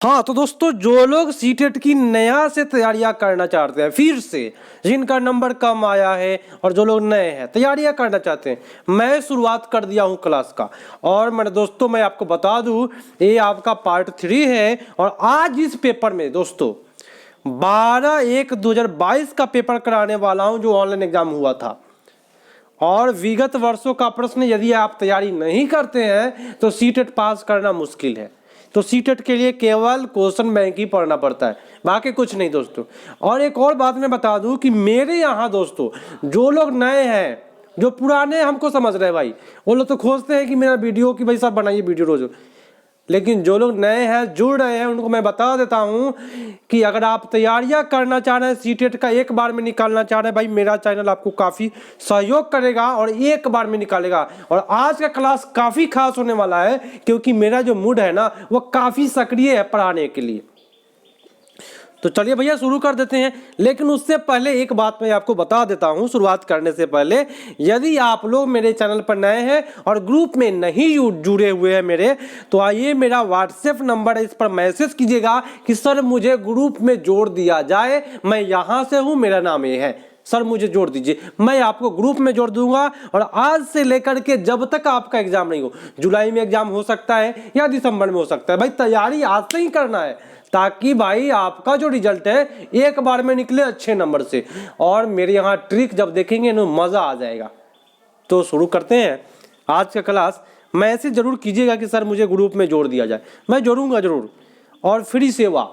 हाँ तो दोस्तों, जो लोग सीटेट की नया से तैयारियां करना चाहते हैं, फिर से जिनका नंबर कम आया है और जो लोग नए हैं तैयारियां करना चाहते हैं, मैं शुरुआत कर दिया हूं क्लास का। और मेरे दोस्तों, मैं आपको बता दूं, ये आपका पार्ट 3 है। और आज इस पेपर में दोस्तों 12/1/2022 का पेपर कराने वाला हूं, जो ऑनलाइन एग्जाम हुआ था। और विगत वर्षों का प्रश्न यदि आप तैयारी नहीं करते हैं तो सीटेट पास करना मुश्किल है। तो सीटेट के लिए केवल क्वेश्चन बैंक ही पढ़ना पड़ता है, बाकी कुछ नहीं दोस्तों। और एक और बात मैं बता दूं कि मेरे यहाँ दोस्तों जो लोग नए हैं, जो पुराने हमको समझ रहे हैं भाई, वो लोग तो खोजते हैं कि मेरा वीडियो की भाई साहब बनाइए वीडियो रोज। लेकिन जो लोग नए हैं, जुड़ रहे हैं, उनको मैं बता देता हूं कि अगर आप तैयारियां करना चाह रहे हैं, सीटेट का एक बार में निकालना चाह रहे हैं, भाई मेरा चैनल आपको काफ़ी सहयोग करेगा और एक बार में निकालेगा। और आज का क्लास काफ़ी खास होने वाला है, क्योंकि मेरा जो मूड है ना, वो काफ़ी सक्रिय है पढ़ाने के लिए। तो चलिए भैया शुरू कर देते हैं। लेकिन उससे पहले एक बात मैं आपको बता देता हूं, शुरुआत करने से पहले, यदि आप लोग मेरे चैनल पर नए हैं और ग्रुप में नहीं जुड़े हुए हैं मेरे, तो आइए मेरा व्हाट्सएप नंबर है, इस पर मैसेज कीजिएगा कि सर मुझे ग्रुप में जोड़ दिया जाए, मैं यहाँ से हूँ, मेरा नाम ये है, सर मुझे जोड़ दीजिए। मैं आपको ग्रुप में जोड़ दूंगा। और आज से लेकर के जब तक आपका एग्जाम नहीं हो, जुलाई में एग्जाम हो सकता है या दिसंबर में हो सकता है, भाई तैयारी आज से ही करना है, ताकि भाई आपका जो रिजल्ट है एक बार में निकले अच्छे नंबर से। और मेरे यहाँ ट्रिक जब देखेंगे ना, मजा आ जाएगा। तो शुरू करते हैं आज का क्लास। मैसेज जरूर कीजिएगा कि सर मुझे ग्रुप में जोड़ दिया जाए, मैं जोड़ूंगा जरूर। और फ्री सेवा,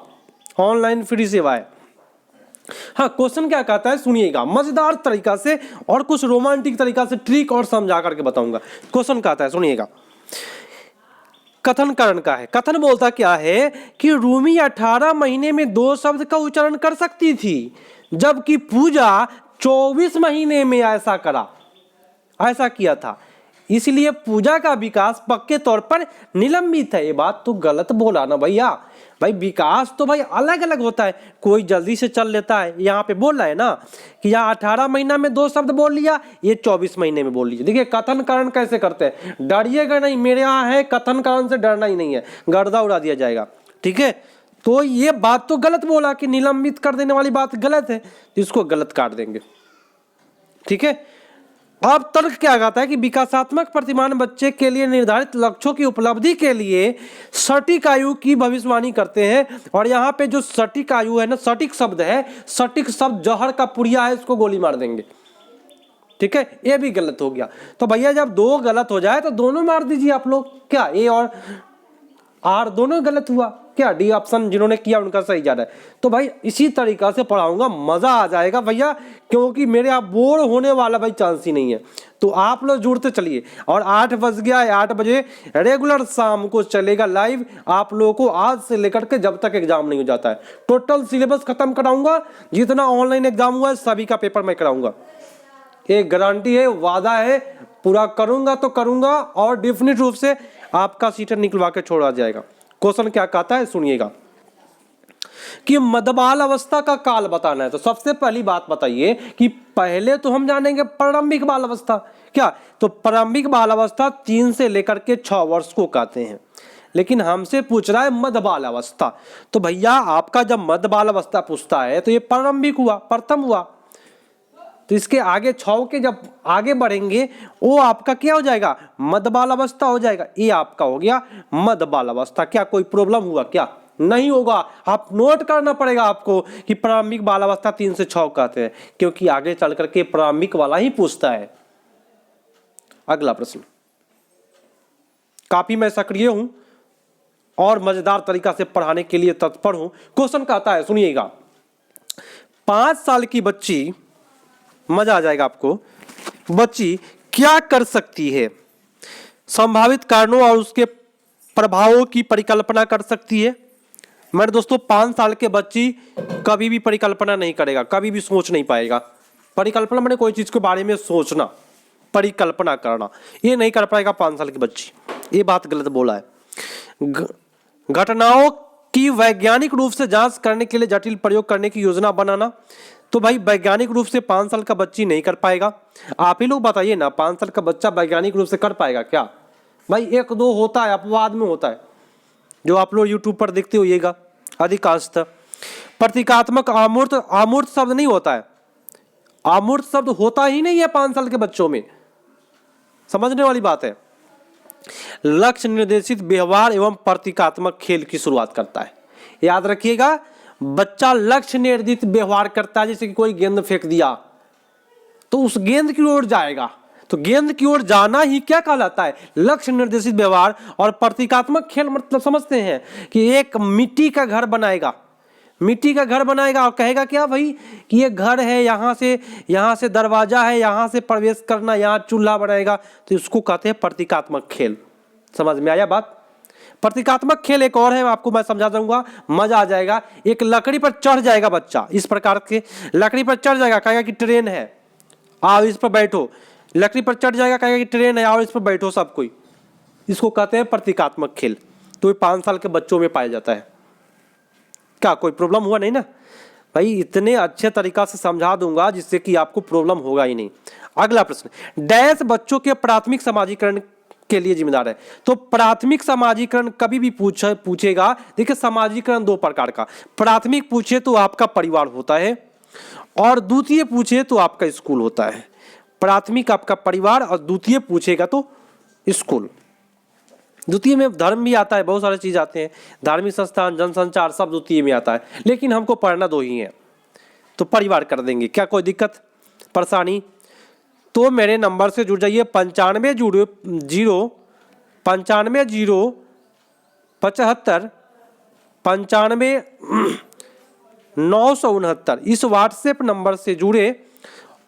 ऑनलाइन फ्री सेवा है। हाँ, क्वेश्चन क्या कहता है सुनिएगा, मजेदार तरीका से और कुछ रोमांटिक तरीका से ट्रिक और समझा करके बताऊंगा। क्वेश्चन कहता है सुनिएगा, कथन करण का है। कथन बोलता क्या है कि रूमी 18 महीने में 2 शब्द का उच्चारण कर सकती थी, जबकि पूजा 24 महीने में ऐसा किया था, इसलिए पूजा का विकास पक्के तौर पर निलंबित है। ये बात तो गलत बोला ना भैया। भाई विकास तो भाई अलग अलग होता है, कोई जल्दी से चल लेता है। यहाँ पे बोल रहा है ना कि यहाँ 18 महीना में 2 शब्द बोल लिया, ये 24 महीने में बोल लिया। देखिए कथन करण कैसे करते हैं, डरिएगा नहीं, मेरे यहाँ है कथन करण से डरना ही नहीं है, गर्दा उड़ा दिया जाएगा, ठीक है। तो ये बात तो गलत बोला कि निलंबित कर देने वाली बात गलत है, तो इसको गलत काट देंगे, ठीक है। अब तर्क क्या कहता है कि विकासात्मक प्रतिमान बच्चे के लिए निर्धारित लक्ष्यों की उपलब्धि के लिए सटीक आयु की भविष्यवाणी करते हैं। और यहाँ पे जो सटीक आयु है ना, सटीक शब्द है, सटीक शब्द जहर का पुड़िया है, इसको गोली मार देंगे, ठीक है। ये भी गलत हो गया। तो भैया जब 2 गलत हो जाए तो दोनों मार दीजिए आप लोग। क्या ए और आर दोनों गलत हुआ क्या? डी ऑप्शन जिन्होंने किया उनका सही जा रहा है। तो भाई इसी तरीका से पढ़ाऊंगा, मजा आ जाएगा भैया, क्योंकि मेरे आप बोर होने वाला भाई चांस ही नहीं है। तो आप लोग जुड़ते चलिए। और 8 बज गया है, 8 बजे रेगुलर शाम को चलेगा लाइव, आप लोगों को आज से लेकर के जब तक एग्जाम नहीं हो जाता है टोटल सिलेबस खत्म कराऊंगा। जितना ऑनलाइन एग्जाम हुआ है सभी का पेपर मैं कराऊंगा, एक गारंटी है, वादा है, पूरा करूंगा तो करूंगा। और डेफिनेट रूप से आपका सीटर निकलवा के छोड़ा जाएगा। क्वेश्चन क्या कहता है सुनिएगा कि मध्यबाल अवस्था का काल बताना है। तो सबसे पहली बात बताइए कि पहले तो हम जानेंगे प्रारंभिक बाल अवस्था। क्या? तो प्रारंभिक बाल अवस्था 3 से लेकर के 6 वर्ष को कहते हैं, लेकिन हमसे पूछ रहा है मध्य बाल अवस्था। तो भैया आपका जब मध्य बाल अवस्था पूछता है तो ये प्रारंभिक हुआ, प्रथम हुआ। तो इसके आगे 6 के जब आगे बढ़ेंगे वो आपका क्या हो जाएगा? मध्य बाल अवस्था हो जाएगा। ये आपका हो गया मध्य बाल अवस्था। क्या कोई प्रॉब्लम हुआ क्या? नहीं होगा। आप नोट करना पड़ेगा आपको कि प्रारंभिक बाल अवस्था 3 से 6 कहते हैं, क्योंकि आगे चल करके प्रारंभिक वाला ही पूछता है। अगला प्रश्न, काफी मैं सक्रिय हूं और मजेदार तरीका से पढ़ाने के लिए तत्पर हूं। क्वेश्चन कहता है सुनिएगा, 5 साल की बच्ची, मजा आ जाएगा आपको, बच्ची क्या कर सकती है? संभावित कारणों और उसके प्रभावों की परिकल्पना कर सकती है। मेरे दोस्तों 5 साल के बच्ची कभी भी परिकल्पना नहीं करेगा, कभी भी सोच नहीं पाएगा। परिकल्पना मैंने कोई चीज के बारे में सोचना, परिकल्पना करना, ये नहीं कर पाएगा 5 साल की बच्ची। ये बात गलत बोला है। घटनाओं की वैज्ञानिक रूप से जांच करने के लिए जटिल प्रयोग करने की योजना बनाना, तो भाई वैज्ञानिक रूप से 5 साल का बच्ची नहीं कर पाएगा। आप ही लोग बताइए ना, 5 साल का बच्चा वैज्ञानिक रूप से कर पाएगा क्या? भाई 1-2 होता है, अपवाद में होता है, जो आप लोग यूट्यूब पर देखते होइएगा अधिकांशतः। प्रतीकात्मक अमूर्त, अमूर्त शब्द नहीं होता है, अमूर्त शब्द होता ही नहीं है 5 साल के बच्चों में, समझने वाली बात है। लक्ष्य निर्देशित व्यवहार एवं प्रतीकात्मक खेल की शुरुआत करता है। याद रखिएगा, बच्चा लक्ष्य निर्देशित व्यवहार करता है। जैसे कि कोई गेंद फेंक दिया तो उस गेंद की ओर जाएगा, तो गेंद की ओर जाना ही क्या कहलाता है, लक्ष्य निर्देशित व्यवहार। और प्रतीकात्मक खेल मतलब समझते हैं कि एक मिट्टी का घर बनाएगा, मिट्टी का घर बनाएगा और कहेगा क्या भाई कि ये घर है, यहाँ से दरवाजा है, यहाँ से प्रवेश करना, यहाँ चूल्हा बनाएगा, तो इसको कहते हैं प्रतीकात्मक खेल। समझ में आया बात। प्रतीकात्मक खेल एक और है, आपको मैं समझा दूंगा, मजा आ जाएगा। एक लकड़ी पर चढ़ जाएगा बच्चा, इस प्रकार के लकड़ी पर चढ़ जाएगा, कहेगा कि ट्रेन है आओ इस पर बैठो, लकड़ी पर चढ़ जाएगा, कहेगा कि ट्रेन है आओ इस पर बैठो सब कोई, इसको कहते हैं प्रतीकात्मक खेल। तो ये 5 साल के बच्चों में पाया जाता है। क्या कोई प्रॉब्लम हुआ नहीं ना भाई, इतने अच्छे तरीका से समझा दूंगा जिससे कि आपको प्रॉब्लम होगा ही नहीं। अगला प्रश्न, डैश बच्चों के प्राथमिक समाजीकरण के लिए जिम्मेदार है। तो प्राथमिक समाजीकरण कभी भी पूछेगा, देखिए समाजीकरण 2 प्रकार का, प्राथमिक पूछे तो आपका परिवार होता है और द्वितीय पूछे तो आपका स्कूल होता है। प्राथमिक आपका परिवार और द्वितीय पूछेगा तो स्कूल। द्वितीय में धर्म भी आता है, बहुत सारे चीज आते हैं, धार्मिक संस्थान, जनसंचार सब द्वितीय में आता है, लेकिन हमको पढ़ना 2 ही है तो परिवार कर देंगे। क्या कोई दिक्कत परेशानी? तो मेरे नंबर से जुड़ जाइए 95 0 95 0 75 95 969 इस व्हाट्सएप नंबर से जुड़े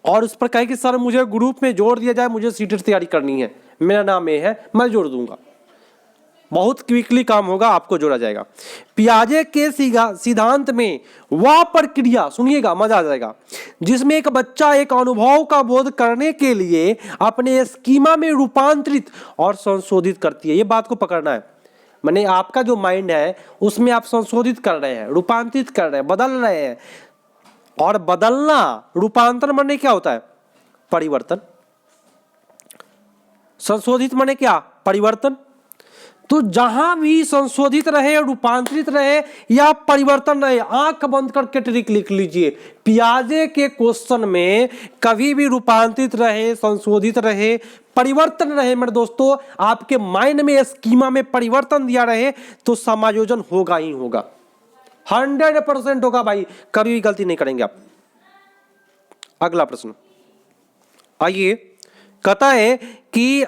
और उस पर कहे कि सर मुझे ग्रुप में जोड़ दिया जाए, मुझे सीटेट तैयारी करनी है, मेरा नाम ये है, मैं जोड़ दूंगा। बहुत क्विकली काम होगा, आपको जोड़ा जाएगा। पियाजे के सिद्धांत में वह प्रक्रिया, सुनिएगा मजा आ जाएगा, जिसमें एक बच्चा एक अनुभव का बोध करने के लिए अपने स्कीमा में रूपांतरित और संशोधित करती है। ये बात को पकड़ना है, माने आपका जो माइंड है उसमें आप संशोधित कर रहे हैं, रूपांतरित कर रहे हैं, बदल रहे हैं। और बदलना, रूपांतरण माने क्या होता है, परिवर्तन। संशोधित माने क्या, परिवर्तन। तो जहां भी संशोधित रहे, रूपांतरित रहे या परिवर्तन रहे, आंख बंद करके ट्रिक लिख लीजिए। पियाजे के क्वेश्चन में कभी भी रूपांतरित रहे, संशोधित रहे, परिवर्तन रहे, मेरे दोस्तों आपके माइंड में स्कीमा में परिवर्तन दिया रहे तो समायोजन होगा ही होगा, 100% होगा भाई, कभी भी गलती नहीं करेंगे आप। अगला प्रश्न आइए, कहता है कि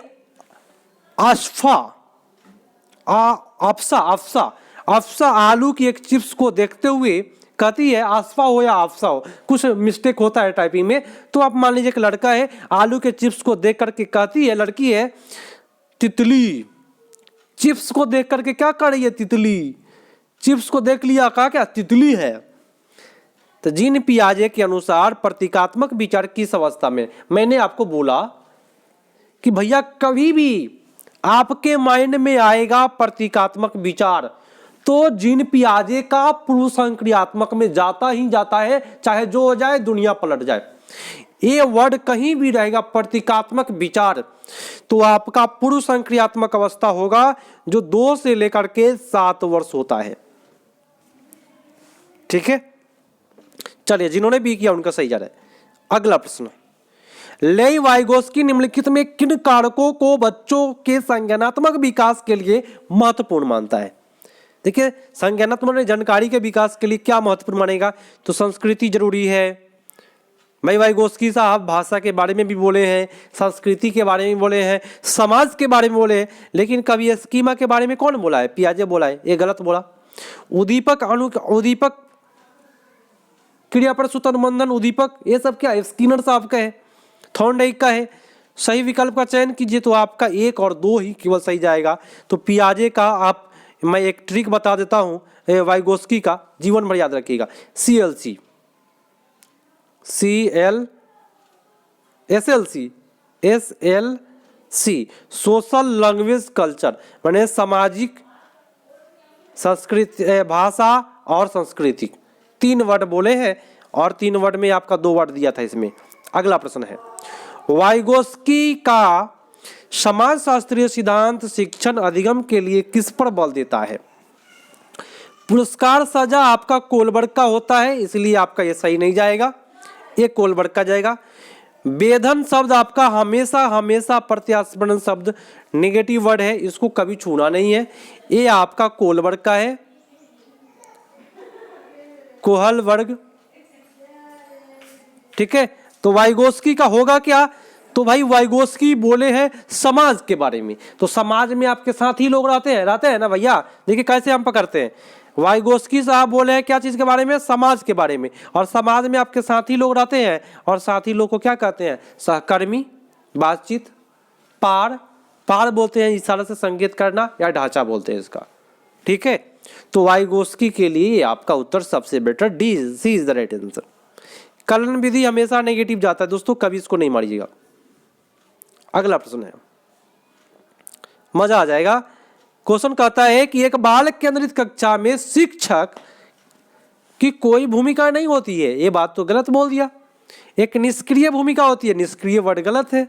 अफसा आलू की एक चिप्स को देखते हुए कहती है, आसफा हो या अफसा हो, कुछ मिस्टेक होता है टाइपिंग में, तो आप मान लीजिए एक लड़का है, आलू के चिप्स को देख करके कहती है, लड़की है तितली, चिप्स को देख करके क्या कर रही है, तितली, चिप्स को देख लिया, कहा क्या तितली है। तो जीन पियाजे के अनुसार प्रतीकात्मक विचार किस अवस्था में, मैंने आपको बोला कि भैया कभी भी आपके माइंड में आएगा प्रतीकात्मक विचार तो जीन पियाजे का पूर्व संक्रियात्मक में जाता ही जाता है, चाहे जो हो जाए, दुनिया पलट जाए। ये वर्ड कहीं भी रहेगा प्रतीकात्मक विचार, तो आपका पूर्व संक्रियात्मक अवस्था होगा जो 2 से लेकर के 7 वर्ष होता है। ठीक है, चलिए जिन्होंने भी किया उनका सही जा रहा है। अगला प्रश्न, लेई वाइगोस्की निम्नलिखित में किन कारकों को बच्चों के संज्ञानात्मक विकास के लिए महत्वपूर्ण मानता है। देखिए संज्ञानात्मक जानकारी के विकास के लिए क्या महत्वपूर्ण मानेगा, तो संस्कृति जरूरी है। भाई वाइगोस्की साहब भाषा के बारे में भी बोले हैं, संस्कृति के बारे में बोले हैं, समाज के बारे में बोले हैं, लेकिन कभी स्कीमा के बारे में कौन बोला है, पियाजे बोला है, ये गलत बोला। उद्दीपक क्रियापद अनुबंधन उद्दीपक, ये सब क्या है, स्किनर साहब का है, थॉर्नडाइक का है। सही विकल्प का चयन कीजिए तो आपका 1 और 2 ही केवल सही जाएगा। तो पियाजे का मैं एक ट्रिक बता देता हूं, वाइगोस्की का जीवन भर याद रखिएगा, SLC सोशल लैंग्वेज कल्चर, माने सामाजिक संस्कृति, भाषा और संस्कृति, 3 वर्ड बोले हैं और 3 वर्ड में आपका 2 वर्ड दिया था इसमें। अगला प्रश्न है, वाइगोस्की का समाज शास्त्रीय सिद्धांत शिक्षण अधिगम के लिए किस पर बल देता है। पुरस्कार सजा आपका कोलवर्ग का होता है, इसलिए आपका ये सही नहीं जाएगा, ये कोलवर्ग का जाएगा। वेधन शब्द आपका हमेशा हमेशा प्रत्यास्पदन शब्द नेगेटिव वर्ड है, इसको कभी छूना नहीं है, ये आपका कोलवर्ग का है। कोहल वर्ग, ठीक है। तो वाइगोस्की का होगा क्या, तो भाई वाइगोस्की बोले हैं समाज के बारे में, तो समाज में आपके साथ ही लोग रहते हैं ना भैया। देखिए कैसे हम पकड़ते हैं, वाइगोस्की साहब बोले हैं क्या चीज के बारे में, समाज के बारे में, और समाज में आपके साथी लोग रहते हैं, और साथी लोग को क्या कहते हैं, सहकर्मी, बातचीत, पार बोलते हैं इशारे से संकेत करना, या ढांचा बोलते हैं इसका, ठीक है। तो वाइगोस्की के लिए आपका उत्तर सबसे better D, C is the right answer. कलन विधि हमेशा नेगेटिव जाता है दोस्तों, कभी इसको नहीं मारिएगा। अगला प्रश्न है, मजा आ जाएगा। क्वेश्चन कहता है कि एक बाल केंद्रित कक्षा में शिक्षक की कोई भूमिका नहीं होती है, ये बात तो गलत बोल दिया। एक निष्क्रिय भूमिका होती है, निष्क्रिय वर्ड गलत है।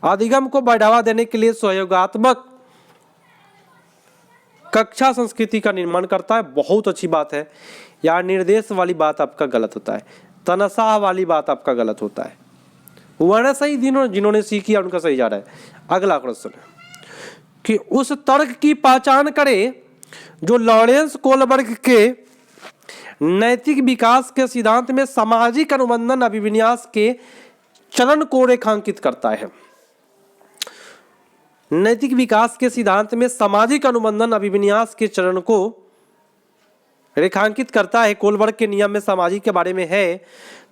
अधिगम को बढ़ावा देने के लिए सहयोगात्मक कक्षा संस्कृति का निर्माण करता है, बहुत अच्छी बात है यार। निर्देश वाली बात आपका गलत होता है, तनसाह वाली बात आपका गलत होता है। वरना सही जिन्होंने सीखी उनका सही जा रहा है। अगला क्वेश्चन है कि उस तर्क की पहचान करें जो लॉरेंस कोलबर्ग के नैतिक विकास के सिद्धांत में सामाजिक अनुबंधन अभिविन्यास के चरण को रेखांकित करता है। नैतिक विकास के सिद्धांत में सामाजिक अनुबंधन अभिविन्यास के चरण को रेखांकित करता है। कोलबर्ग के नियम में सामाजिक के बारे में है,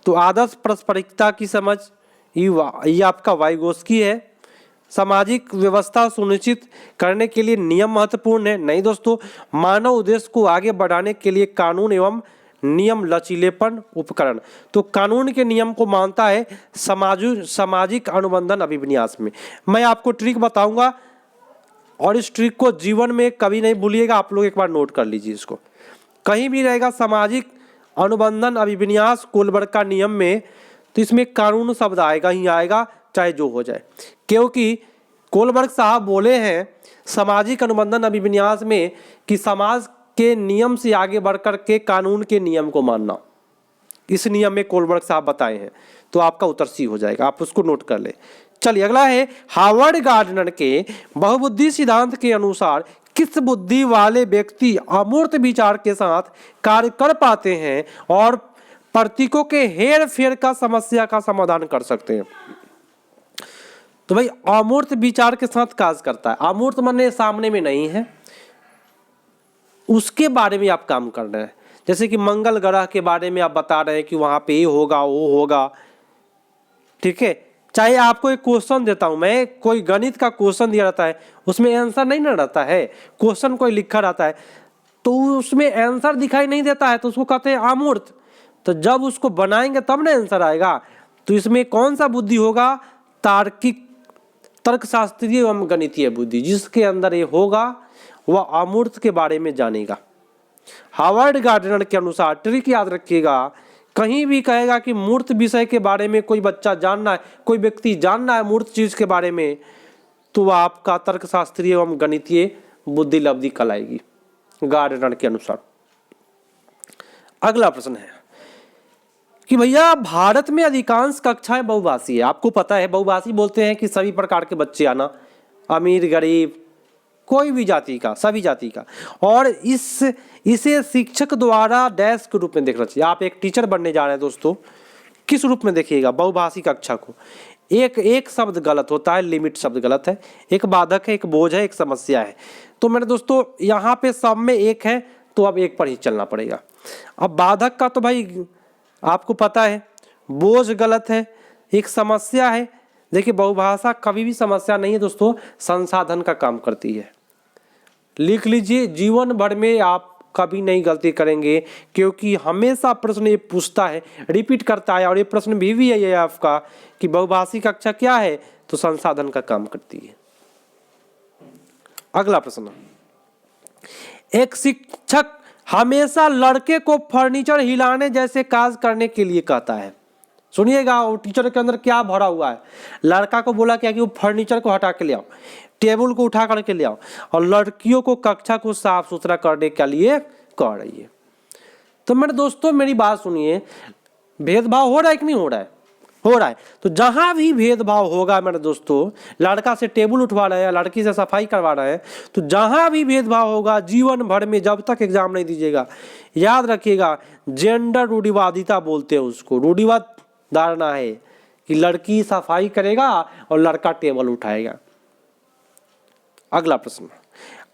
तो आदर्श पारस्परिकता की समझ ये आपका वाइगोस्की है। सामाजिक व्यवस्था सुनिश्चित करने के लिए नियम महत्वपूर्ण है, नहीं दोस्तों। मानव उद्देश्य को आगे बढ़ाने के लिए कानून एवं नियम लचीलेपन उपकरण, तो कानून के नियम को मानता है सामाजिक अनुबंधन अभिविन्यास में। मैं आपको ट्रिक बताऊंगा और इस ट्रिक को जीवन में कभी नहीं भूलिएगा, आप लोग एक बार नोट कर लीजिए इसको। कहीं भी रहेगा सामाजिक अनुबंधन अभिविन्यास कोलबर्ग का नियम में, तो इसमें कानून शब्द आएगा ही आएगा, चाहे जो हो जाए, क्योंकि कोलबर्ग साहब बोले हैं सामाजिक अनुबंधन अभिविन्यास में कि समाज के नियम से आगे बढ़कर के कानून के नियम को मानना, इस नियम में कोलबर्ग साहब बताए हैं। तो आपका उत्तर सी हो जाएगा, आप उसको नोट कर ले। चलिए अगला है, हार्वर्ड गार्डनर के बहुबुद्धि सिद्धांत के अनुसार किस बुद्धि वाले व्यक्ति अमूर्त विचार के साथ कार्य कर पाते हैं और प्रतीकों के हेर फेर का समस्या का समाधान कर सकते हैं। तो भाई अमूर्त विचार के साथ कार्य करता है, अमूर्त माने सामने में नहीं है, उसके बारे में आप काम कर रहे हैं। जैसे कि मंगल ग्रह के बारे में आप बता रहे हैं कि वहां पे ये होगा वो होगा, ठीक है। चाहे आपको एक क्वेश्चन देता हूं मैं, कोई गणित का क्वेश्चन दिया रहता है, उसमें आंसर नहीं ना रहता है, क्वेश्चन कोई लिखा रहता है, तो उसमें आंसर दिखाई नहीं देता है, तो उसको कहते हैं अमूर्त। तो जब उसको बनाएंगे तब ना आंसर आएगा। तो इसमें कौन सा बुद्धि होगा, तार्किक तर्कशास्त्रीय एवं गणितीय बुद्धि, जिसके अंदर ये होगा वह अमूर्त के बारे में जानेगा। हार्वर्ड गार्डनर के अनुसार, ट्रिक याद रखिएगा, कहीं भी कहेगा कि मूर्त विषय के बारे में कोई बच्चा जानना है, कोई व्यक्ति जानना है मूर्त चीज के बारे में, तो वह आपका तर्कशास्त्रीय एवं गणितीय बुद्धि लब्धि कहलाएगी गार्डनर के अनुसार। अगला प्रश्न है कि भैया भारत में अधिकांश कक्षाएं बहुभाषी है। आपको पता है बहुभाषी बोलते हैं कि सभी प्रकार के बच्चे आना, अमीर गरीब कोई भी जाति का, सभी जाति का, और इसे शिक्षक द्वारा डैश के रूप में देखना चाहिए। आप एक टीचर बनने जा रहे हैं दोस्तों, किस रूप में देखिएगा बहुभाषी कक्षा को। एक शब्द गलत होता है, लिमिट शब्द गलत है, एक बाधक है, एक बोझ है, एक समस्या है। तो मेरे दोस्तों यहाँ पे सब में एक है, तो अब एक पर ही चलना पड़ेगा। अब बाधक का तो भाई आपको पता है, बोझ गलत है, एक समस्या है। देखिए बहुभाषा कभी भी समस्या नहीं है दोस्तों, संसाधन का काम करती है। लिख लीजिए, जीवन भर में आप कभी नहीं गलती करेंगे, क्योंकि हमेशा प्रश्न ये पूछता है, रिपीट करता है, और ये प्रश्न भी है ये आपका कि बहुभाषी कक्षा क्या है, तो संसाधन का काम करती है। अगला प्रश्न, एक शिक्षक हमेशा लड़के को फर्नीचर हिलाने जैसे कार्य करने के लिए कहता है। सुनिएगा, वो टीचर के अंदर क्या भरा हुआ है। लड़का को बोला क्या कि वो फर्नीचर को हटा के ले आओ, टेबल को उठा करके ले आओ, और लड़कियों को कक्षा को साफ सुथरा करने के लिए कह रही है। तो मेरे दोस्तों मेरी बात सुनिए, भेदभाव हो रहा है कि नहीं हो रहा है? हो रहा है। तो जहां भी भेदभाव होगा मेरे दोस्तों, लड़का से टेबल उठवा रहे हैं, लड़की से सफाई करवा रहे हैं, तो जहां भी भेदभाव होगा जीवन भर में जब तक एग्जाम नहीं दीजिएगा, याद रखिएगा, जेंडर रूढ़िवादिता बोलते हैं उसको। रूढ़िवाद धारणा है कि लड़की सफाई करेगा और लड़का टेबल उठाएगा। अगला प्रश्न,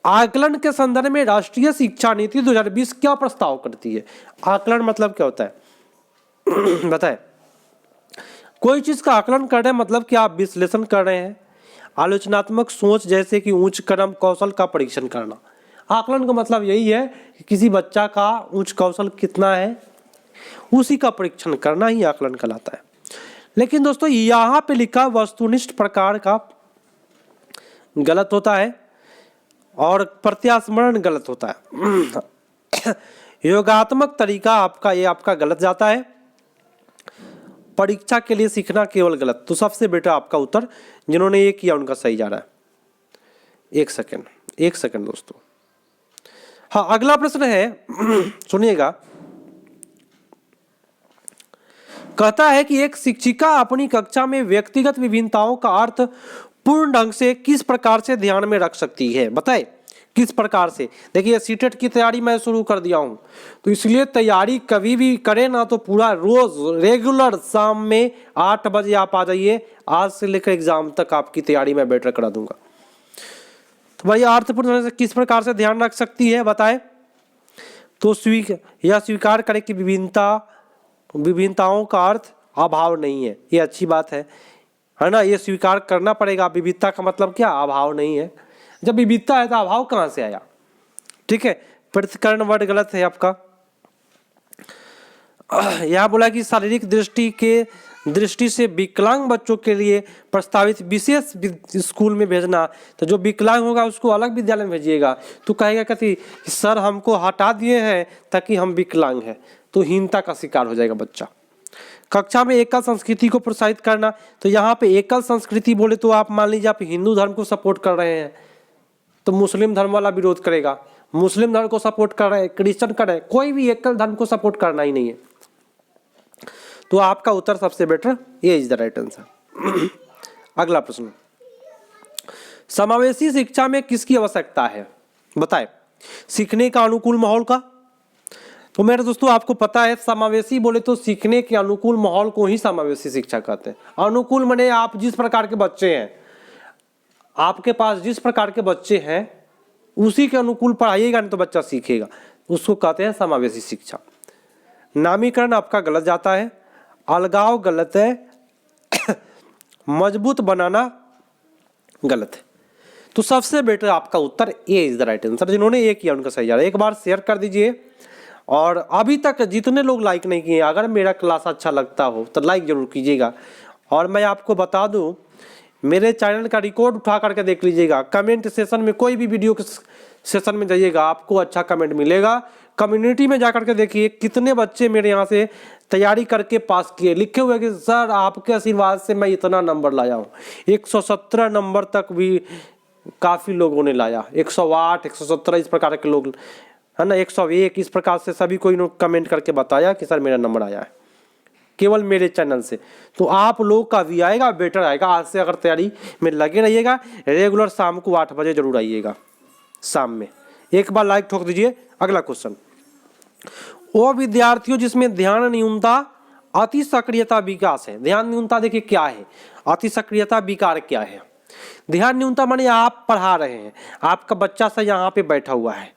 आकलन के संदर्भ में राष्ट्रीय शिक्षा नीति 2020 क्या प्रस्ताव करती है? आकलन मतलब क्या होता है बताएं। कोई चीज का आकलन कर रहे हैं मतलब कि आप विश्लेषण कर रहे हैं, आलोचनात्मक सोच जैसे कि उच्च क्रम कौशल का परीक्षण करना। आकलन का मतलब यही है कि किसी बच्चा का उच्च कौशल कितना है उसी का परीक्षण करना ही आकलन कहलाता है। लेकिन दोस्तों यहाँ पे लिखा वस्तुनिष्ठ प्रकार का गलत होता है और प्रत्यास्मरण गलत होता है। योगात्मक तरीका आपका गलत जाता है। परीक्षा के लिए सीखना केवल गलत। तो सबसे बेटा आपका उत्तर जिन्होंने ये किया उनका सही जा रहा है। एक सेकंड दोस्तों। हाँ, अगला प्रश्न है सुनिएगा। कहता है कि एक शिक्षिका अपनी कक्षा में व्यक्तिगत विभिन्नताओं का अर्थ पूर्ण ढंग से किस प्रकार से ध्यान में रख सकती है? बताए किस प्रकार से। देखिए सीटेट की तैयारी मैं शुरू कर दिया हूं, तो इसलिए तैयारी कभी भी करें ना तो पूरा रोज रेगुलर शाम में 8 बजे आप आ जाइए। आज से लेकर एग्जाम तक आपकी तैयारी मैं बेटर करा दूंगा। तो भाई अर्थपूर्ण से किस प्रकार से ध्यान रख सकती है बताए। तो स्वीकार करें कि विभिन्नताओं का अर्थ अभाव नहीं है। ये अच्छी बात है ना, ये स्वीकार करना पड़ेगा। विविधता का मतलब क्या? अभाव नहीं है। जब विविधता है तो अभाव कहां से आया? ठीक है, प्रतिकरण वर्ड गलत है आपका। यहां बोला कि शारीरिक दृष्टि से विकलांग बच्चों के लिए प्रस्तावित विशेष स्कूल में भेजना। तो जो विकलांग होगा उसको अलग विद्यालय में भेजिएगा। तो कहेगा कि सर हमको हटा दिए हैं ताकि हम विकलांग हैं, तो हीनता का शिकार हो जाएगा बच्चा। कक्षा में एकल संस्कृति को प्रोत्साहित करना। तो यहाँ पे एकल संस्कृति बोले तो आप मान लीजिए आप हिंदू धर्म को सपोर्ट कर रहे हैं तो मुस्लिम धर्म वाला विरोध करेगा, मुस्लिम धर्म को सपोर्ट कर रहे हैं, क्रिश्चियन कर रहे हैं, कोई भी एकल धर्म को सपोर्ट करना ही नहीं है। तो आपका उत्तर सबसे बेटर ये इज द राइट आंसर। अगला प्रश्न, समावेशी शिक्षा में किसकी आवश्यकता है? बताएं। सीखने का अनुकूल माहौल का। तो मेरे दोस्तों आपको पता है समावेशी बोले तो सीखने के अनुकूल माहौल को ही समावेशी शिक्षा कहते हैं। अनुकूल माने आप जिस प्रकार के बच्चे हैं, आपके पास जिस प्रकार के बच्चे हैं उसी के अनुकूल पढ़ाइएगा नहीं तो बच्चा सीखेगा, उसको कहते हैं समावेशी शिक्षा। नामीकरण आपका गलत जाता है। अलगाव गलत है। मजबूत बनाना गलत है। तो सबसे बेटर आपका उत्तर ए इज द राइट आंसर। जिन्होंने ए किया उनका सही जा रहा है। एक बार शेयर कर दीजिए। और अभी तक जितने लोग लाइक नहीं किए, अगर मेरा क्लास अच्छा लगता हो तो लाइक जरूर कीजिएगा। और मैं आपको बता दूं, मेरे चैनल का रिकॉर्ड उठा करके देख लीजिएगा। कमेंट सेशन में कोई भी वीडियो के सेशन में जाइएगा, आपको अच्छा कमेंट मिलेगा। कम्युनिटी में जाकर के देखिए कितने बच्चे मेरे यहाँ से तैयारी करके पास किए, लिखे हुए कि सर आपके आशीर्वाद से मैं इतना नंबर लाया हूँ। 117 नंबर तक भी काफ़ी लोगों ने लाया, 108, 117 इस प्रकार के लोग है ना, 101 इस प्रकार से सभी कोई कमेंट करके बताया कि सर मेरा नंबर आया है केवल मेरे चैनल से। तो आप लोग का भी आएगा, बेटर आएगा। आज से अगर तैयारी में लगे रहिएगा, रेगुलर शाम को 8 बजे जरूर आइएगा शाम में। एक बार लाइक ठोक दीजिए। अगला क्वेश्चन, वो विद्यार्थियों जिसमें ध्यान न्यूनता अति सक्रियता विकास है। ध्यान न्यूनता देखिए क्या है, अति सक्रियता विकार क्या है। ध्यान न्यूनता माने आप पढ़ा रहे हैं, आपका बच्चा सा यहाँ पे बैठा हुआ है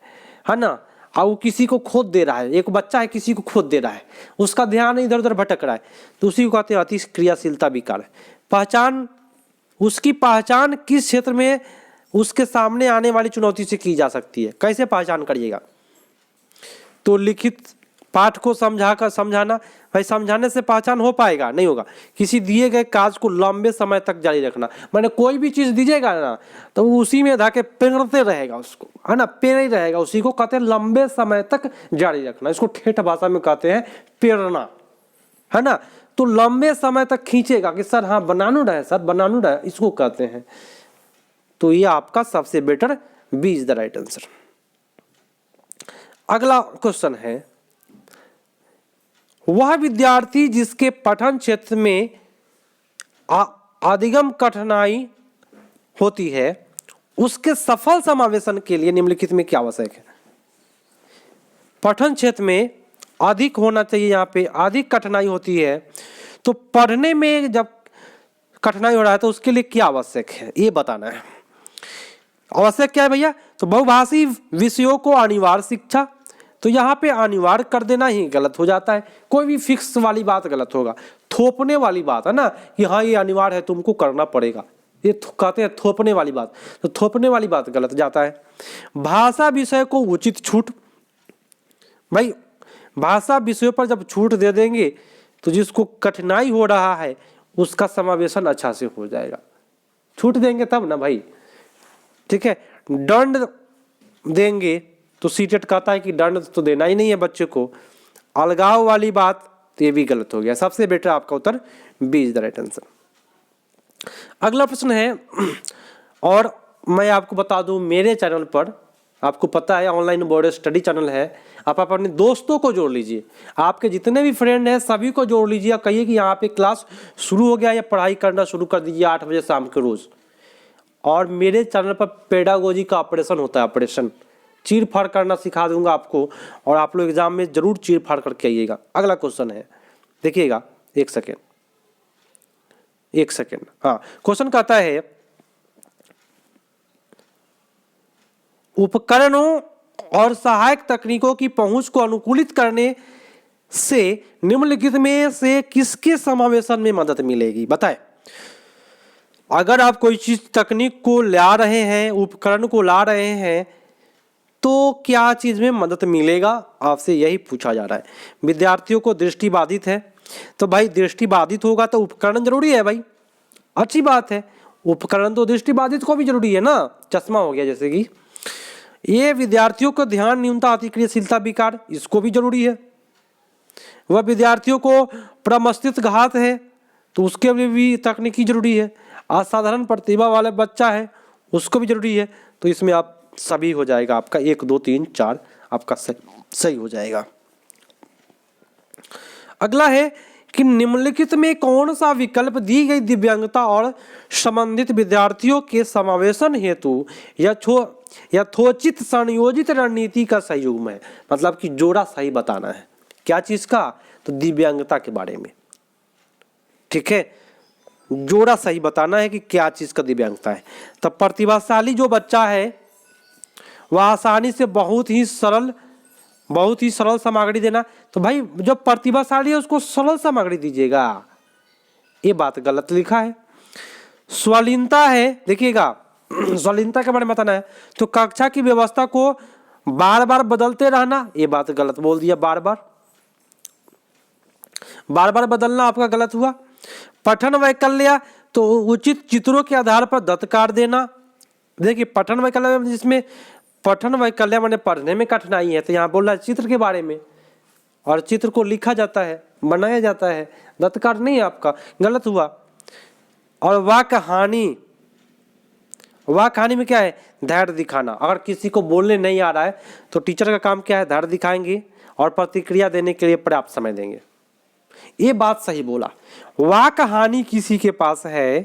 ना, और वो किसी को खोद दे रहा है। एक बच्चा है किसी को खोद दे रहा है, उसका ध्यान इधर उधर भटक रहा है, तो उसी को कहते हैं अति क्रियाशीलता विकार है। पहचान, उसकी पहचान किस क्षेत्र में उसके सामने आने वाली चुनौती से की जा सकती है। कैसे पहचान करिएगा? तो लिखित पाठ को समझाना। भाई समझाने से पहचान हो पाएगा? नहीं होगा। किसी दिए गए कार्य को लंबे समय तक जारी रखना, मैंने कोई भी चीज दीजिएगा ना तो उसी में धाके पेरते रहेगा उसको, है ना, पेर ही रहेगा। उसी को कहते हैं लंबे समय तक जारी रखना। इसको ठेठ भाषा में कहते हैं प्रेरणा, है ना। तो लंबे समय तक खींचेगा कि सर हाँ बनानू रहे, सर बनानू रहे, इसको कहते हैं। तो ये आपका सबसे better be is the right answer. अगला क्वेश्चन है, वह विद्यार्थी जिसके पठन क्षेत्र में अधिगम कठिनाई होती है उसके सफल समावेशन के लिए निम्नलिखित में क्या आवश्यक है। पठन क्षेत्र में अधिक होना चाहिए, यहाँ पे अधिक कठिनाई होती है, तो पढ़ने में जब कठिनाई हो रहा है तो उसके लिए क्या आवश्यक है ये बताना है। आवश्यक क्या है भैया, तो बहुभाषी विषयों को अनिवार्य शिक्षा, तो यहाँ पे अनिवार्य कर देना ही गलत हो जाता है। कोई भी फिक्स वाली बात गलत होगा, थोपने वाली बात है ना कि हाँ ये अनिवार्य है तुमको करना पड़ेगा, ये कहते हैं थोपने वाली बात, तो थोपने वाली बात गलत जाता है। भाषा विषय को उचित छूट, भाई भाषा विषयों पर जब छूट दे देंगे तो जिसको कठिनाई हो रहा है उसका समावेशन अच्छा से हो जाएगा, छूट देंगे तब ना भाई, ठीक है। दंड देंगे तो सीटेट कहता है कि दंड तो देना ही नहीं है बच्चे को। अलगाव वाली बात तो ये भी गलत हो गया। सबसे बेटर आपका उत्तर B is the right answer. अगला प्रश्न है, और मैं आपको बता दूं मेरे चैनल पर, आपको पता है ऑनलाइन बोर्ड स्टडी चैनल है, आप अपने दोस्तों को जोड़ लीजिए, आपके जितने भी फ्रेंड हैं सभी को जोड़ लीजिए, कहिए कि यहाँ पे क्लास शुरू हो गया या पढ़ाई करना शुरू कर दीजिए 8 बजे शाम के रोज। और मेरे चैनल पर पेडागोजी का ऑपरेशन होता है, ऑपरेशन चीर फाड़ करना सिखा दूंगा आपको, और आप लोग एग्जाम में जरूर चीर फाड़ करके आइएगा। अगला क्वेश्चन है, देखिएगा, एक सेकेंड, हाँ क्वेश्चन कहता है, उपकरणों और सहायक तकनीकों की पहुंच को अनुकूलित करने से निम्नलिखित में से किसके समावेशन में मदद मिलेगी, बताएं। अगर आप कोई चीज तकनीक को ला रहे हैं, उपकरण को ला रहे हैं, तो क्या चीज में मदद मिलेगा, आपसे यही पूछा जा रहा है। विद्यार्थियों को दृष्टि बाधित है, तो भाई दृष्टि बाधित होगा तो उपकरण जरूरी है भाई, अच्छी बात है, उपकरण तो दृष्टि बाधित को भी जरूरी है ना, चश्मा हो गया जैसे कि। ये विद्यार्थियों को ध्यान न्यूनता अतिक्रियाशीलता विकार, इसको भी जरूरी है। वह विद्यार्थियों को प्रमस्तिष्क घात है तो उसके लिए भी तकनीकी जरूरी है। असाधारण प्रतिभा वाले बच्चा है उसको भी जरूरी है। तो इसमें आप सभी हो जाएगा, आपका 1 2 3 4 आपका सही हो जाएगा। अगला है कि निम्नलिखित में कौन सा विकल्प दी गई दिव्यांगता और संबंधित विद्यार्थियों के समावेशन हेतु यथोचित संयोजित रणनीति का सही युग्म है, मतलब कि जोड़ा सही बताना है। क्या चीज का, तो दिव्यांगता के बारे में, ठीक है, जोड़ा सही बताना है कि क्या चीज का दिव्यांगता है। तब प्रतिभाशाली जो बच्चा है वह आसानी से बहुत ही सरल सामग्री देना, तो भाई जो प्रतिभाशाली है उसको सरल सामग्री दीजिएगा, ये बात गलत लिखा है। स्वलीनता है, देखिएगा स्वलीनता के बारे में बताना है, तो कक्षा की व्यवस्था को बार बार बदलते रहना, ये बात गलत बोल दिया, बार बार बदलना आपका गलत हुआ। पठन वैकल्य, तो उचित चित्रों के आधार पर दत्तकार देना। देखिए पठन वैकल्य जिसमें पठन वैकल्य माने पढ़ने में कठिनाई है, तो यहाँ बोल रहा है चित्र के बारे में, और चित्र को लिखा जाता है, बनाया जाता है, दत्तकार नहीं है आपका, गलत हुआ। और वाह कहानी में क्या है, धैर्य दिखाना। अगर किसी को बोलने नहीं आ रहा है तो टीचर का काम क्या है, धैर्य दिखाएंगे और प्रतिक्रिया देने के लिए पर्याप्त समय देंगे। ये बात सही बोला। वाह कहानी किसी के पास है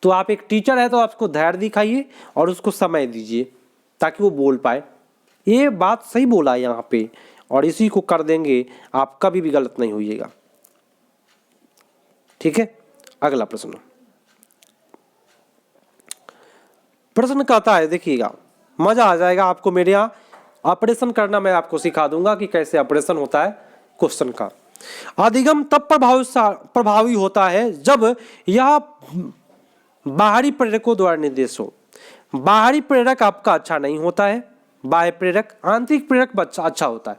तो आप एक टीचर है तो आपको धैर्य दिखाइए और उसको समय दीजिए ताकि वो बोल पाए। ये बात सही बोला है यहाँ पे, और इसी को कर देंगे, आप कभी भी गलत नहीं होइएगा, ठीक है। अगला प्रश्न कहता है, देखिएगा मजा आ जाएगा आपको, मेरे यहाँ ऑपरेशन करना मैं आपको सिखा दूंगा कि कैसे ऑपरेशन होता है क्वेश्चन का। अधिगम तब प्रभावी होता है जब यह बाहरी प्रेरकों द्वारा निर्देश हो। बाहरी प्रेरक आपका अच्छा नहीं होता है, बाह्य प्रेरक, आंतरिक प्रेरक अच्छा होता है,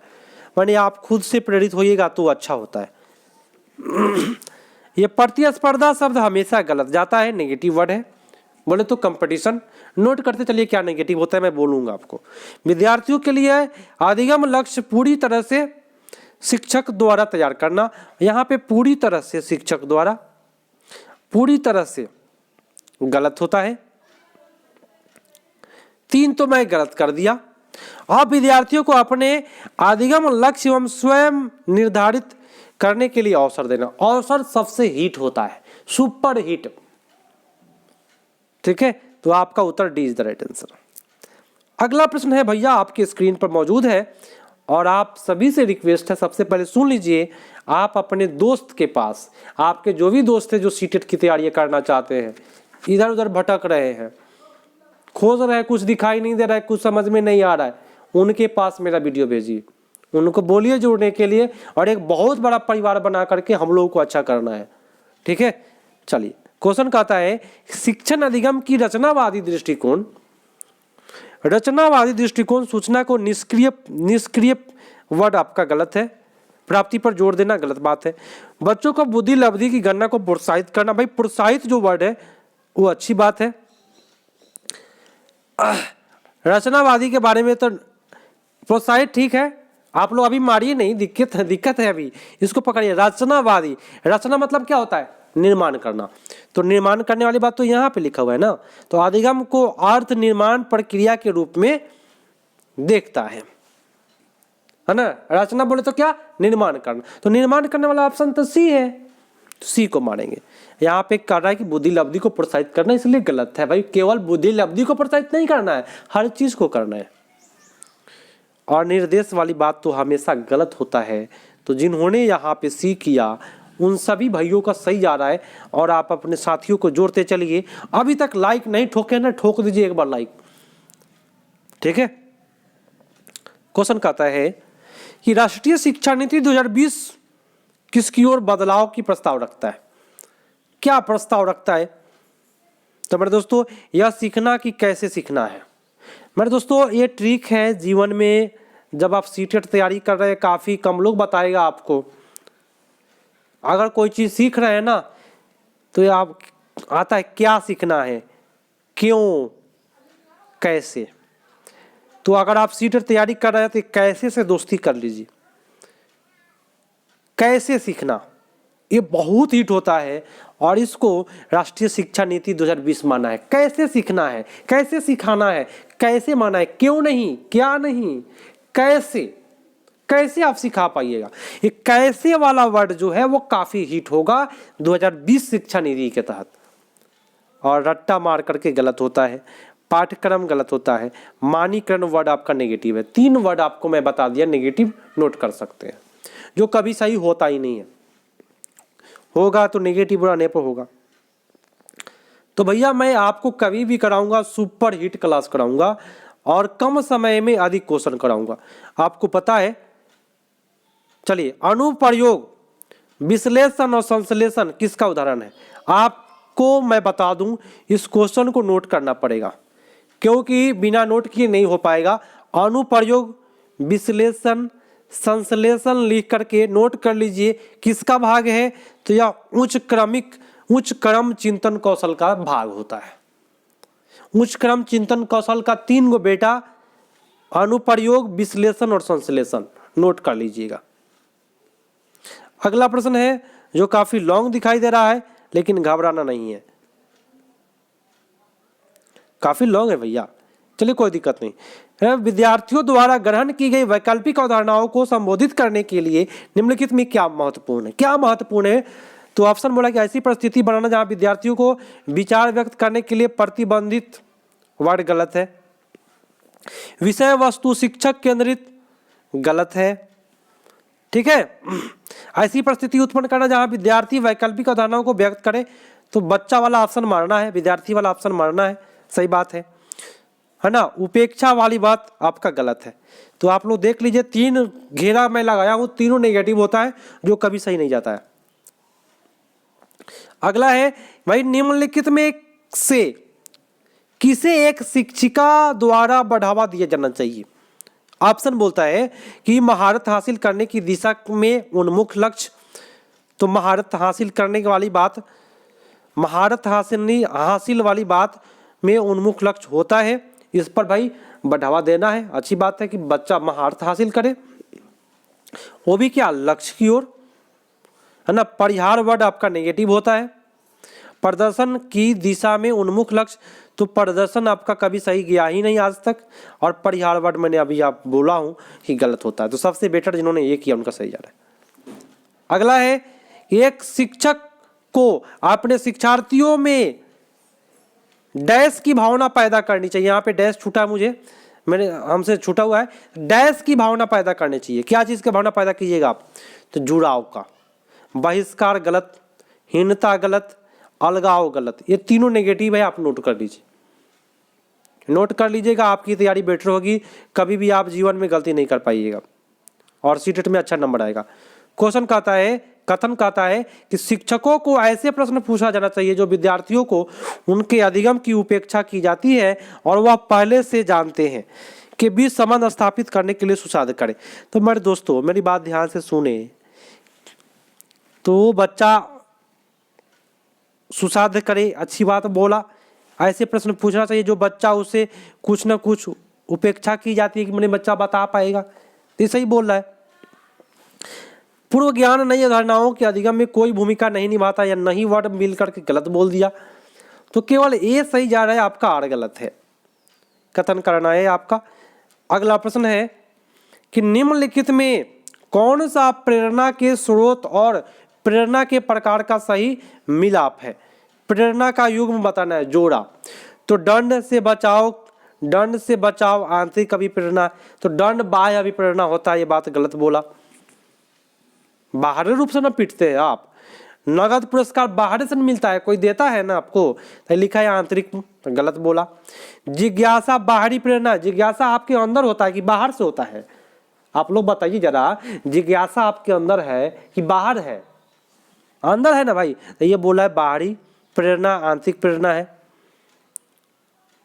माने आप खुद से प्रेरित होइएगा तो अच्छा होता है। ये प्रतिस्पर्धा शब्द हमेशा गलत जाता है, नेगेटिव वर्ड है। बोले तो कंपटीशन, नोट करते चलिए क्या नेगेटिव होता है, मैं बोलूंगा आपको। विद्यार्थियों के लिए अधिगम लक्ष्य पूरी तरह से शिक्षक द्वारा तैयार करना, यहाँ पे पूरी तरह से शिक्षक द्वारा, पूरी तरह से गलत होता है। 3 तो मैं गलत कर दिया, अब विद्यार्थियों को अपने अधिगम लक्ष्य एवं स्वयं निर्धारित करने के लिए अवसर देना। अवसर सबसे हिट होता है, सुपर हिट। ठीक है, तो आपका उत्तर D is the right answer. अगला प्रश्न है भैया आपके स्क्रीन पर मौजूद है और आप सभी से रिक्वेस्ट है, सबसे पहले सुन लीजिए। आप अपने दोस्त के पास, आपके जो भी दोस्त है जो सीटेट की तैयारी करना चाहते हैं, इधर उधर भटक रहे हैं, खोज रहे हैं, कुछ दिखाई नहीं दे रहा है, कुछ समझ में नहीं आ रहा है, उनके पास मेरा वीडियो भेजिए, उनको बोलिए जुड़ने के लिए, और एक बहुत बड़ा परिवार बना करके हम लोगों को अच्छा करना है। ठीक है, चलिए क्वेश्चन कहता है शिक्षण अधिगम की रचनावादी दृष्टिकोण। रचनावादी दृष्टिकोण सूचना को निष्क्रिय वर्ड आपका गलत है, प्राप्ति पर जोर देना गलत बात है। बच्चों को बुद्धि लब्धि की गणना को प्रोत्साहित करना, भाई प्रोत्साहित जो वर्ड है वो अच्छी बात है। रचनावादी के बारे में तो प्रोत्साहित ठीक है, आप लोग अभी मारिए नहीं, दिक्कत है अभी, इसको पकड़िए। रचनावादी, रचना मतलब क्या होता है? निर्माण करना, तो निर्माण करने वाली बात तो यहाँ पे लिखा हुआ है ना, तो अधिगम को अर्थ निर्माण प्रक्रिया के रूप में देखता है ना। रचना बोले तो क्या? निर्माण करना, तो निर्माण करने वाला ऑप्शन तो सी है, तो सी को मानेंगे। यहाँ पे कर रहा है कि बुद्धि लब्धि को प्रोत्साहित करना, इसलिए गलत है भाई, केवल बुद्धि लब्धि को प्रोत्साहित नहीं करना है, हर चीज को करना है। और निर्देश वाली बात तो हमेशा गलत होता है, तो जिन्होंने यहाँ पे सी किया उन सभी भाइयों का सही जा रहा है, और आप अपने साथियों को जोड़ते चलिए। अभी तक लाइक नहीं ठोके ना, ठोक दीजिए एक बार लाइक। ठीक है, क्वेश्चन कहता है कि राष्ट्रीय शिक्षा नीति 2020 किसकी ओर बदलाव की प्रस्ताव रखता है? क्या प्रस्ताव रखता है? तो मेरे दोस्तों, यह सीखना कि कैसे सीखना है। मेरे दोस्तों, ये ट्रिक है जीवन में, जब आप सीटेट तैयारी कर रहे हैं, काफी कम लोग बताएगा आपको। अगर कोई चीज सीख रहे हैं ना, तो ये आप आता है क्या सीखना है, क्यों, कैसे। तो अगर आप सीटेट तैयारी कर रहे हैं तो कैसे से दोस्ती कर लीजिए। कैसे सीखना ये बहुत हिट होता है, और इसको राष्ट्रीय शिक्षा नीति 2020 माना है। कैसे सीखना है, कैसे सिखाना है, कैसे माना है, क्यों नहीं, क्या नहीं, कैसे, कैसे आप सिखा पाइएगा। ये कैसे वाला वर्ड जो है वो काफी हिट होगा 2020 शिक्षा नीति के तहत। और रट्टा मार करके गलत होता है, पाठ्यक्रम गलत होता है, मानीकरण वर्ड आपका नेगेटिव है। 3 वर्ड आपको मैं बता दिया नेगेटिव, नोट कर सकते हैं, जो कभी सही होता ही नहीं है, होगा तो नेगेटिव आने पर होगा। तो भैया मैं आपको कभी भी कराऊंगा सुपर हिट क्लास कराऊंगा, और कम समय में अधिक क्वेश्चन कराऊंगा, आपको पता है। चलिए, अनुप्रयोग, विश्लेषण और संश्लेषण किसका उदाहरण है? आपको मैं बता दूं, इस क्वेश्चन को नोट करना पड़ेगा, क्योंकि बिना नोट किए नहीं हो पाएगा। अनुप्रयोग, विश्लेषण, संश्लेषण लिख करके नोट कर लीजिए किसका भाग है। तो यह उच्च क्रम चिंतन कौशल का भाग होता है। उच्च क्रम चिंतन कौशल का 3 गो बेटा, अनुप्रयोग, विश्लेषण और संश्लेषण, नोट कर लीजिएगा। अगला प्रश्न है जो काफी लॉन्ग दिखाई दे रहा है, लेकिन घबराना नहीं है, काफी लॉन्ग है भैया, चलिए कोई दिक्कत नहीं। विद्यार्थियों द्वारा ग्रहण की गई वैकल्पिक अवधारणाओं को संबोधित करने के लिए निम्नलिखित में क्या महत्वपूर्ण है? क्या महत्वपूर्ण है? तो ऑप्शन बोला कि ऐसी परिस्थिति बनाना जहां विद्यार्थियों को विचार व्यक्त करने के लिए प्रतिबंधित, वर्ड गलत है। विषय वस्तु शिक्षक केंद्रित, गलत है। ठीक है, ऐसी परिस्थिति उत्पन्न करना जहां विद्यार्थी वैकल्पिक अवधारणाओं को व्यक्त करे, तो बच्चा वाला ऑप्शन मारना है, विद्यार्थी वाला ऑप्शन मारना है, सही बात है ना। उपेक्षा वाली बात आपका गलत है। तो आप लोग देख लीजिए, 3 घेरा मैं लगाया हूं, तीनों नेगेटिव होता है, जो कभी सही नहीं जाता है। अगला है भाई, निम्नलिखित में से किसे एक शिक्षिका द्वारा बढ़ावा दिया जाना चाहिए? ऑप्शन बोलता है कि महारत हासिल करने की दिशा में उन्मुख लक्ष्य, तो महारत हासिल करने वाली बात, महारत हासिल वाली बात में उन्मुख लक्ष्य होता है, इस पर भाई बढ़ावा देना है। अच्छी बात है कि बच्चा महारत हासिल करे, वो भी क्या, लक्ष्य की ओर, है ना। परिहार वर्ड आपका नेगेटिव होता है। प्रदर्शन की दिशा में उन्मुख लक्ष्य, तो प्रदर्शन आपका कभी सही गया ही नहीं आज तक, और परिहार वर्ड मैंने अभी आप बोला हूँ कि गलत होता है। तो सबसे बेटर जिन्होंने ये किया उनका सही जा रहा है। अगला है, एक शिक्षक को अपने शिक्षार्थियों में डैश की भावना पैदा करनी चाहिए। यहाँ पे डैश छूटा मुझे, मैंने हमसे छूटा हुआ है। डैश की भावना पैदा करनी चाहिए। क्या चीज़ की भावना पैदा कीजिएगा आप? तो जुड़ाव का। बहिष्कार गलत, हीनता गलत, अलगाव गलत, ये तीनों नेगेटिव है, आप नोट कर लीजिए। नोट कर लीजिएगा, आपकी तैयारी बेटर होगी, कभी भी आप जीवन में गलती नहीं कर पाइएगा और सीटेट में अच्छा नंबर आएगा। क्वेश्चन कहता है, कथन कहता है कि शिक्षकों को ऐसे प्रश्न पूछा जाना चाहिए जो विद्यार्थियों को उनके अधिगम की उपेक्षा की जाती है और वह पहले से जानते हैं के बीच संबंध स्थापित करने के लिए सुसाध करें। तो मेरे दोस्तों मेरी बात ध्यान से सुने। तो बच्चा सुसाध करे, अच्छी बात बोला। ऐसे प्रश्न पूछना चाहिए जो बच्चा उसे कुछ ना कुछ उपेक्षा की जाती है कि मैंने बच्चा बता पाएगा। तो सही बोल रहा है। पूर्व ज्ञान नई अवधारणाओं के अधिगम में कोई भूमिका नहीं निभाता या नहीं वर्ड मिल करके गलत बोल दिया। तो केवल ए सही जा रहा है, आपका आर गलत है। कथन करना है आपका। अगला प्रश्न है कि निम्नलिखित में कौन सा प्रेरणा के स्रोत और प्रेरणा के प्रकार का सही मिलाप है? प्रेरणा का युग्म बताना है, जोड़ा। तो दंड से बचाव आंतरिक अभिप्रेरणा, तो दंड बाह्य अभिप्रेरणा होता है, ये बात गलत बोला। बाहरी रूप से ना पीटते हैं आप, नगद पुरस्कार बाहर से मिलता है, कोई देता है ना आपको, तो लिखा है आंतरिक, तो गलत बोला। जिज्ञासा बाहरी प्रेरणा, जिज्ञासा आपके अंदर होता है कि बाहर से होता है? आप लोग बताइए जरा, जिज्ञासा आपके अंदर है कि बाहर है? अंदर है ना भाई। तो ये बोला है बाहरी प्रेरणा, आंतरिक प्रेरणा है,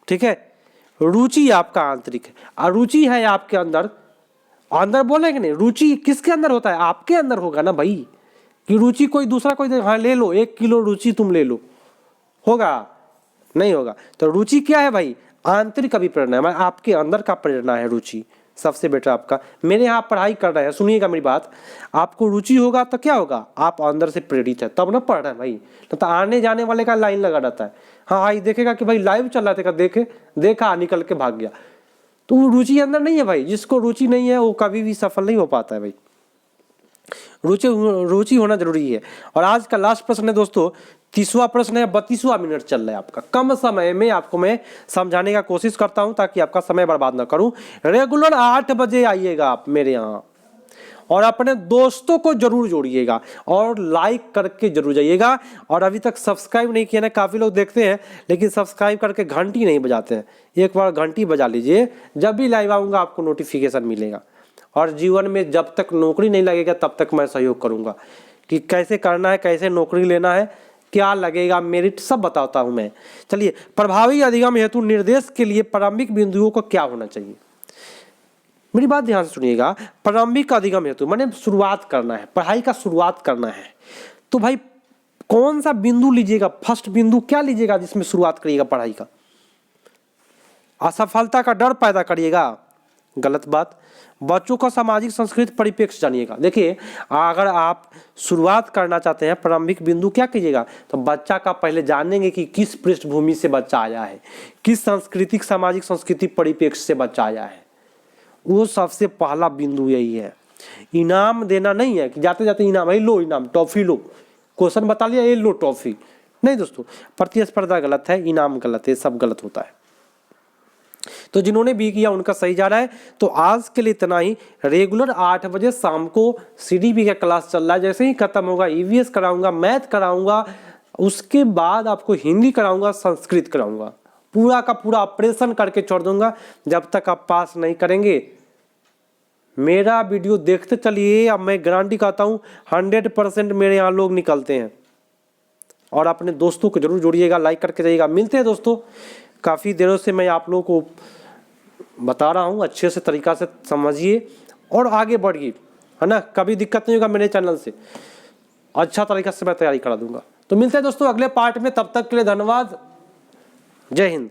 ठीक है। रुचि आपका आंतरिक है, अरुचि है आपके अंदर। अंदर बोले कि नहीं, रुचि किसके अंदर होता है? आपके अंदर होगा ना भाई। कि रुचि कोई दूसरा कोई हाँ ले लो, 1 किलो रुचि तुम ले लो, होगा? नहीं होगा। तो रुचि क्या है भाई? आंतरिक अभिप्रेरणा है, आपके अंदर का प्रेरणा है रुचि। सबसे बेटर आपका, मेरे यहाँ पढ़ाई कर रहे हैं, सुनिएगा मेरी बात। आपको रुचि होगा तो क्या होगा? आप अंदर से प्रेरित है तब ना पढ़ रहे हैं भाई। तो आने जाने वाले का लाइन लगा रहता है, हाँ भाई देखेगा कि भाई लाइव चल रहा था, देखा निकल के भाग गया। तो वो रुचि अंदर नहीं है भाई। जिसको रुचि नहीं है वो कभी भी सफल नहीं हो पाता है भाई। रुचि होना जरूरी है। और आज का लास्ट प्रश्न है दोस्तों, 30वां प्रश्न है, 32वां मिनट चल रहा है आपका। कम समय में आपको मैं समझाने का कोशिश करता हूं ताकि आपका समय बर्बाद ना करूं। रेगुलर 8 बजे आइएगा आप मेरे यहाँ, और अपने दोस्तों को जरूर जोड़िएगा और लाइक करके जरूर जाइएगा। और अभी तक सब्सक्राइब नहीं किया ना, काफ़ी लोग देखते हैं लेकिन सब्सक्राइब करके घंटी नहीं बजाते हैं। एक बार घंटी बजा लीजिए, जब भी लाइव आऊँगा आपको नोटिफिकेशन मिलेगा। और जीवन में जब तक नौकरी नहीं लगेगा तब तक मैं सहयोग करूँगा कि कैसे करना है, कैसे नौकरी लेना है, क्या लगेगा, मेरिट सब बताता हूँ मैं। चलिए, प्रभावी अधिगम हेतु निर्देश के लिए प्रारंभिक बिंदुओं को क्या होना चाहिए? मेरी बात ध्यान से सुनिएगा। प्रारंभिक अधिगम हेतु माने शुरुआत करना है, पढ़ाई का शुरुआत करना है, तो भाई कौन सा बिंदु लीजिएगा? फर्स्ट बिंदु क्या लीजिएगा जिसमें शुरुआत करिएगा पढ़ाई का? असफलता का डर पैदा करिएगा, गलत बात। बच्चों का सामाजिक संस्कृति परिप्रेक्ष्य जानिएगा। देखिए, अगर आप शुरुआत करना चाहते हैं, प्रारंभिक बिंदु क्या कीजिएगा? तो बच्चा का पहले जानेंगे कि किस पृष्ठभूमि से बच्चा आया है, किस सांस्कृतिक सामाजिक संस्कृति परिप्रेक्ष्य से बच्चा आया है। वो सबसे पहला बिंदु यही है। इनाम देना नहीं है कि जाते जाते इनाम, लो इनाम, टॉफी लो, क्वेश्चन बता लिया, ये लो टॉफी। नहीं दोस्तों, प्रतिस्पर्धा गलत है, इनाम गलत है, सब गलत होता है। तो जिन्होंने भी किया उनका सही जा रहा है। तो आज के लिए इतना ही। रेगुलर 8 बजे शाम को CDP का क्लास चल रहा है। जैसे ही खत्म होगा EVS कराऊंगा, मैथ कराऊंगा, उसके बाद आपको हिंदी कराऊंगा, संस्कृत कराऊंगा। पूरा का पूरा ऑपरेशन करके छोड़ दूंगा। जब तक आप पास नहीं करेंगे, मेरा वीडियो देखते चलिए। अब मैं गारंटी कहता हूँ 100% मेरे यहाँ लोग निकलते हैं। और अपने दोस्तों को जरूर जोड़िएगा, लाइक करके जाइएगा। मिलते हैं दोस्तों। काफ़ी देरों से मैं आप लोगों को बता रहा हूँ, अच्छे से तरीका से समझिए और आगे बढ़िए, है ना। कभी दिक्कत नहीं होगा, मेरे चैनल से अच्छा तरीका से मैं तैयारी करा दूंगा। तो मिलते हैं दोस्तों अगले पार्ट में, तब तक के लिए धन्यवाद। जय हिंद।